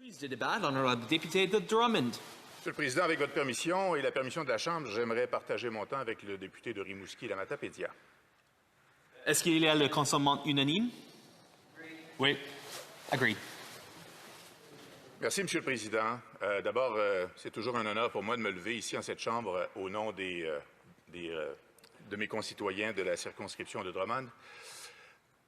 De débat, l'honorable député de Drummond. Monsieur le Président, avec votre permission et la permission de la Chambre, j'aimerais partager mon temps avec le député de Rimouski, la Matapédia. Est-ce qu'il y a le consentement unanime? Oui. Agreed. Merci, Monsieur le Président. D'abord, c'est toujours un honneur pour moi de me lever ici en cette Chambre au nom de mes concitoyens de la circonscription de Drummond.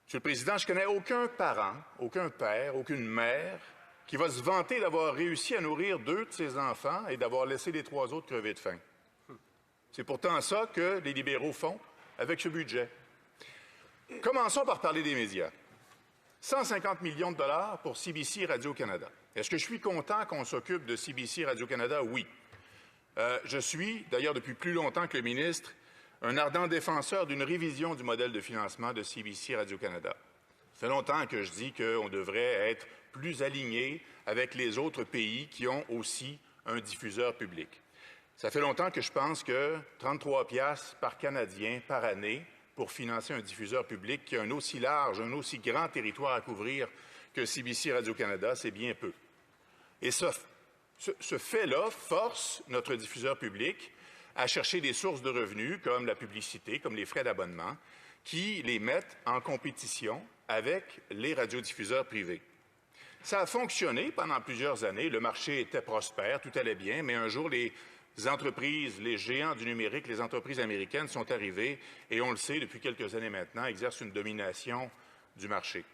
Monsieur le Président, je connais aucun parent, aucun père, aucune mère qui va se vanter d'avoir réussi à nourrir 2 de ses enfants et d'avoir laissé les 3 autres crever de faim. C'est pourtant ça que les libéraux font avec ce budget. Commençons par parler des médias. 150 millions de dollars pour CBC Radio-Canada. Est-ce que je suis content qu'on s'occupe de CBC Radio-Canada? Oui. Je suis, d'ailleurs depuis plus longtemps que le ministre, un ardent défenseur d'une révision du modèle de financement de CBC Radio-Canada. Ça fait longtemps que je dis qu'on devrait être plus aligné avec les autres pays qui ont aussi un diffuseur public. Ça fait longtemps que je pense que 33 $ par Canadien par année pour financer un diffuseur public qui a un aussi large, un aussi grand territoire à couvrir que CBC Radio-Canada, c'est bien peu. Et ce fait-là force notre diffuseur public à chercher des sources de revenus comme la publicité, comme les frais d'abonnement, qui les mettent en compétition avec les radiodiffuseurs privés. Ça a fonctionné pendant plusieurs années. Le marché était prospère, tout allait bien, mais un jour, les entreprises, les géants du numérique, les entreprises américaines sont arrivées et, on le sait, depuis quelques années maintenant, exercent une domination du marché.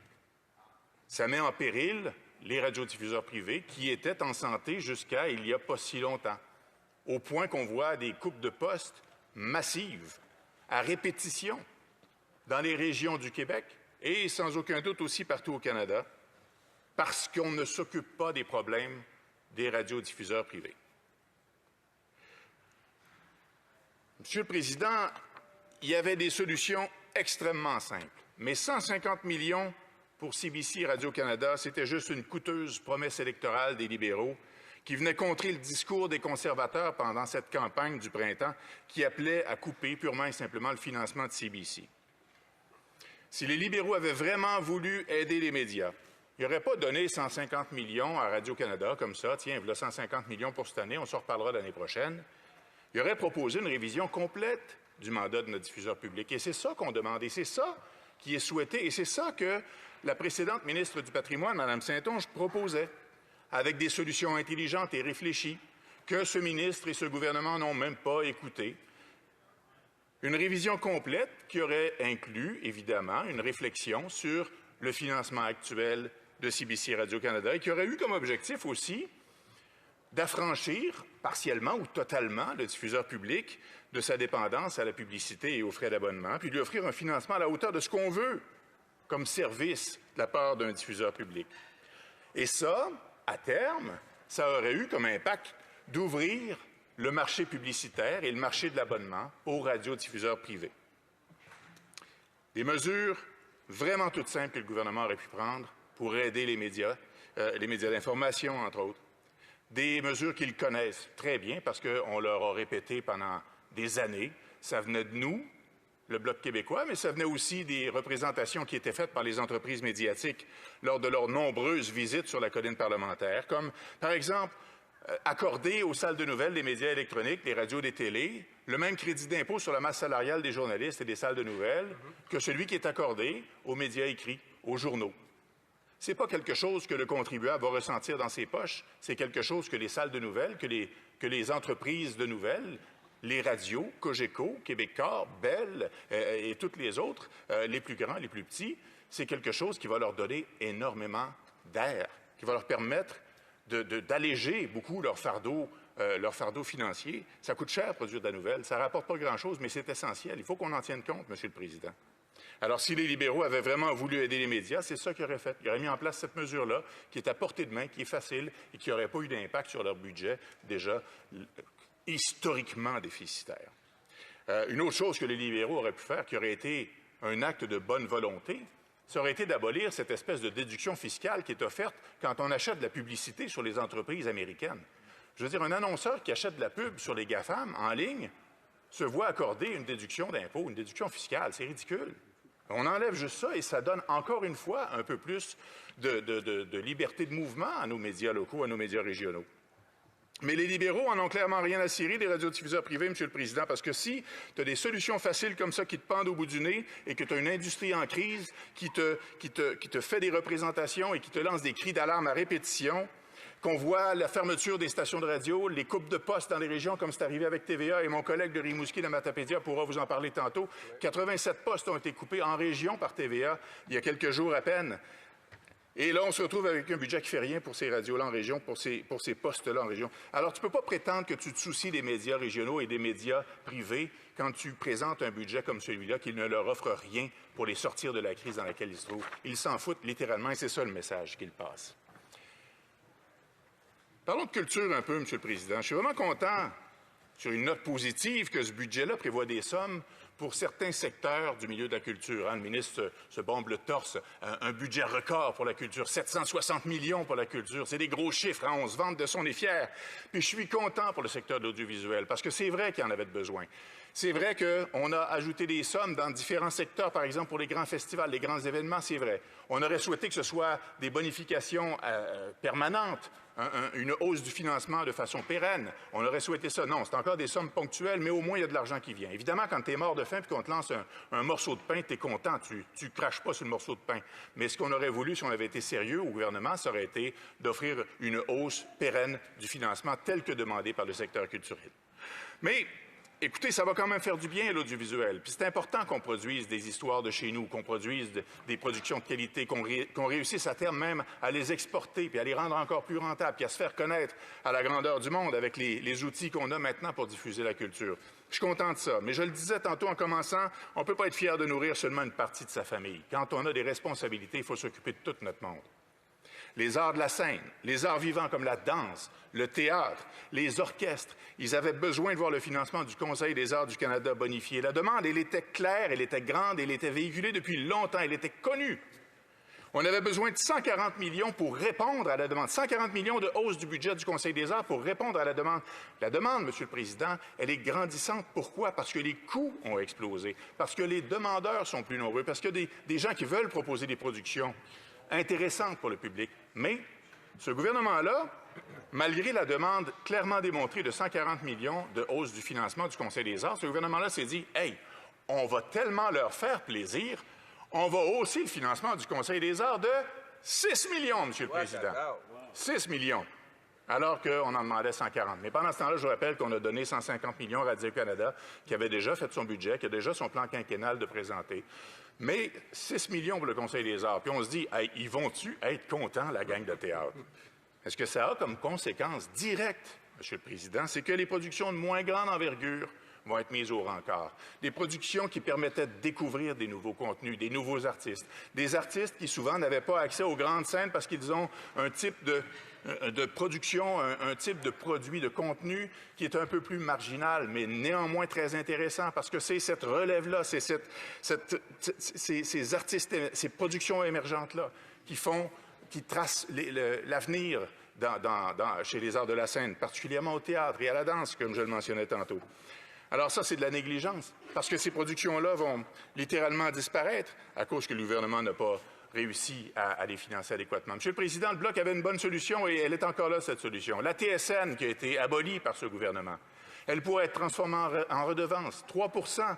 Ça met en péril les radiodiffuseurs privés qui étaient en santé jusqu'à il n'y a pas si longtemps, au point qu'on voit des coupes de postes massives, à répétition, dans les régions du Québec et sans aucun doute aussi partout au Canada, parce qu'on ne s'occupe pas des problèmes des radiodiffuseurs privés. Monsieur le Président, il y avait des solutions extrêmement simples, mais 150 millions pour CBC Radio-Canada, c'était juste une coûteuse promesse électorale des libéraux qui venait contrer le discours des conservateurs pendant cette campagne du printemps qui appelait à couper purement et simplement le financement de CBC. Si les libéraux avaient vraiment voulu aider les médias, ils n'auraient pas donné 150 millions à Radio-Canada comme ça, tiens, voilà 150 millions pour cette année, on s'en reparlera l'année prochaine. Ils auraient proposé une révision complète du mandat de notre diffuseur public. Et c'est ça qu'on demande, et c'est ça qui est souhaité, et c'est ça que la précédente ministre du Patrimoine, Mme Saint-Onge, proposait, avec des solutions intelligentes et réfléchies, que ce ministre et ce gouvernement n'ont même pas écouté. Une révision complète qui aurait inclus, évidemment, une réflexion sur le financement actuel de CBC Radio-Canada et qui aurait eu comme objectif aussi d'affranchir partiellement ou totalement le diffuseur public de sa dépendance à la publicité et aux frais d'abonnement, puis lui offrir un financement à la hauteur de ce qu'on veut comme service de la part d'un diffuseur public. Et ça, à terme, ça aurait eu comme impact d'ouvrir le marché publicitaire et le marché de l'abonnement aux radiodiffuseurs privés. Des mesures vraiment toutes simples que le gouvernement aurait pu prendre pour aider les médias d'information, entre autres. Des mesures qu'ils connaissent très bien parce qu'on leur a répété pendant des années. Ça venait de nous, le Bloc québécois, mais ça venait aussi des représentations qui étaient faites par les entreprises médiatiques lors de leurs nombreuses visites sur la colline parlementaire, comme, par exemple, accorder aux salles de nouvelles des médias électroniques, des radios, des télés, le même crédit d'impôt sur la masse salariale des journalistes et des salles de nouvelles que celui qui est accordé aux médias écrits, aux journaux. Ce n'est pas quelque chose que le contribuable va ressentir dans ses poches, c'est quelque chose que les salles de nouvelles, que les entreprises de nouvelles, les radios, Cogeco, Québecor, Bell et toutes les autres, les plus grands, les plus petits, c'est quelque chose qui va leur donner énormément d'air, qui va leur permettre d'alléger beaucoup leur fardeau financier. Ça coûte cher produire de la nouvelle, ça ne rapporte pas grand-chose, mais c'est essentiel. Il faut qu'on en tienne compte, Monsieur le Président. Alors, si les libéraux avaient vraiment voulu aider les médias, c'est ça qu'ils auraient fait. Ils auraient mis en place cette mesure-là, qui est à portée de main, qui est facile et qui n'aurait pas eu d'impact sur leur budget déjà historiquement déficitaire. Une autre chose que les libéraux auraient pu faire, qui aurait été un acte de bonne volonté, ça aurait été d'abolir cette espèce de déduction fiscale qui est offerte quand on achète de la publicité sur les entreprises américaines. Je veux dire, un annonceur qui achète de la pub sur les GAFAM en ligne se voit accorder une déduction d'impôt, une déduction fiscale. C'est ridicule. On enlève juste ça et ça donne encore une fois un peu plus de liberté de mouvement à nos médias locaux, à nos médias régionaux. Mais les libéraux en ont clairement rien à cirer des radiodiffuseurs privés, Monsieur le Président, parce que si tu as des solutions faciles comme ça qui te pendent au bout du nez et que tu as une industrie en crise qui te fait des représentations et qui te lance des cris d'alarme à répétition, qu'on voit la fermeture des stations de radio, les coupes de postes dans les régions, comme c'est arrivé avec TVA, et mon collègue de Rimouski, de Matapédia, pourra vous en parler tantôt. 87 postes ont été coupés en région par TVA il y a quelques jours à peine. Et là, on se retrouve avec un budget qui ne fait rien pour ces radios-là en région, pour ces postes-là en région. Alors, tu ne peux pas prétendre que tu te soucies des médias régionaux et des médias privés quand tu présentes un budget comme celui-là, qui ne leur offre rien pour les sortir de la crise dans laquelle ils se trouvent. Ils s'en foutent littéralement, et c'est ça le message qu'ils passent. Parlons de culture un peu, Monsieur le Président. Je suis vraiment content, sur une note positive, que ce budget-là prévoit des sommes pour certains secteurs du milieu de la culture. Le ministre se bombe le torse. Un budget record pour la culture, 760 millions pour la culture. C'est des gros chiffres, hein? On se vante de ça, on est fiers. Puis je suis content pour le secteur de l'audiovisuel, parce que c'est vrai qu'il y en avait besoin. C'est vrai qu'on a ajouté des sommes dans différents secteurs, par exemple pour les grands festivals, les grands événements, c'est vrai. On aurait souhaité que ce soit des bonifications permanentes, une hausse du financement de façon pérenne. On aurait souhaité ça. Non, c'est encore des sommes ponctuelles, mais au moins il y a de l'argent qui vient. Évidemment, quand tu es mort de faim et qu'on te lance un morceau de pain, tu es content, tu craches pas sur le morceau de pain. Mais ce qu'on aurait voulu, si on avait été sérieux au gouvernement, ça aurait été d'offrir une hausse pérenne du financement tel que demandé par le secteur culturel. Mais écoutez, ça va quand même faire du bien à l'audiovisuel. Puis c'est important qu'on produise des histoires de chez nous, qu'on produise des productions de qualité, qu'on réussisse à terme même à les exporter, puis à les rendre encore plus rentables, puis à se faire connaître à la grandeur du monde avec les outils qu'on a maintenant pour diffuser la culture. Je suis content de ça. Mais je le disais tantôt en commençant, on ne peut pas être fier de nourrir seulement une partie de sa famille. Quand on a des responsabilités, il faut s'occuper de tout notre monde. Les arts de la scène, les arts vivants comme la danse, le théâtre, les orchestres, ils avaient besoin de voir le financement du Conseil des arts du Canada bonifié. La demande, elle était claire, elle était grande, elle était véhiculée depuis longtemps, elle était connue. On avait besoin de 140 millions pour répondre à la demande. 140 millions de hausse du budget du Conseil des arts pour répondre à la demande. La demande, Monsieur le Président, elle est grandissante. Pourquoi? Parce que les coûts ont explosé, parce que les demandeurs sont plus nombreux, parce qu'il y a des gens qui veulent proposer des productions intéressantes pour le public. Mais ce gouvernement-là, malgré la demande clairement démontrée de 140 millions de hausse du financement du Conseil des arts, ce gouvernement-là s'est dit « Hey, on va tellement leur faire plaisir, on va hausser le financement du Conseil des arts de 6 millions, Monsieur le Président. 6 millions. Alors qu'on en demandait 140. Mais pendant ce temps-là, je vous rappelle qu'on a donné 150 millions à Radio-Canada, qui avait déjà fait son budget, qui a déjà son plan quinquennal de présenter. Mais 6 millions pour le Conseil des arts. Puis on se dit, hey, ils vont-tu être contents, la gang de théâtre? Est-ce que ça a comme conséquence directe, Monsieur le Président, c'est que les productions de moins grande envergure vont être mises au rencard. Des productions qui permettaient de découvrir des nouveaux contenus, des nouveaux artistes. Des artistes qui souvent n'avaient pas accès aux grandes scènes parce qu'ils ont un type de production, un type de produit, de contenu qui est un peu plus marginal, mais néanmoins très intéressant parce que c'est cette relève-là, c'est ces artistes, ces productions émergentes-là qui tracent l'avenir chez les arts de la scène, particulièrement au théâtre et à la danse, comme je le mentionnais tantôt. Alors ça, c'est de la négligence, parce que ces productions-là vont littéralement disparaître à cause que le gouvernement n'a pas réussi à les financer adéquatement. Monsieur le Président, le Bloc avait une bonne solution et elle est encore là, cette solution. La TSN qui a été abolie par ce gouvernement, elle pourrait être transformée en redevance, 3 %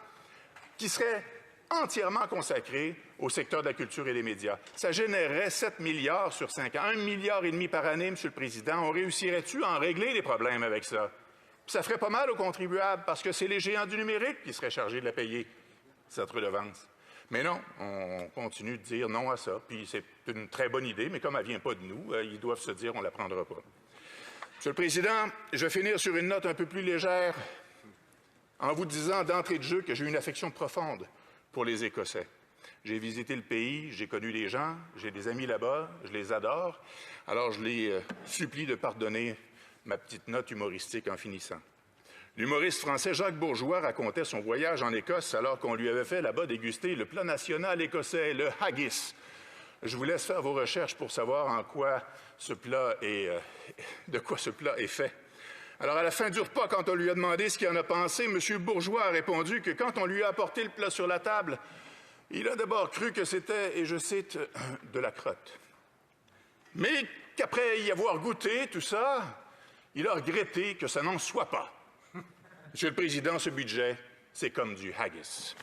qui serait entièrement consacrée au secteur de la culture et des médias. Ça générerait 7 milliards sur 5 ans, 1,5 milliard par année, Monsieur le Président. On réussirait-tu à en régler les problèmes avec ça? Puis ça ferait pas mal aux contribuables parce que c'est les géants du numérique qui seraient chargés de la payer, cette redevance. Mais non, on continue de dire non à ça, puis c'est une très bonne idée, mais comme elle ne vient pas de nous, ils doivent se dire on ne la prendra pas. Monsieur le Président, je vais finir sur une note un peu plus légère en vous disant d'entrée de jeu que j'ai une affection profonde pour les Écossais. J'ai visité le pays, j'ai connu les gens, j'ai des amis là-bas, je les adore. Alors je les supplie de pardonner ma petite note humoristique en finissant. L'humoriste français Jacques Bourgeois racontait son voyage en Écosse alors qu'on lui avait fait là-bas déguster le plat national écossais, le haggis. Je vous laisse faire vos recherches pour savoir de quoi ce plat est fait. Alors, à la fin du repas, quand on lui a demandé ce qu'il en a pensé, M. Bourgeois a répondu que quand on lui a apporté le plat sur la table, Il a d'abord cru que c'était, et je cite, de la crotte. Mais qu'après y avoir goûté tout ça, il a regretté que ça n'en soit pas. Monsieur le Président, ce budget, c'est comme du haggis.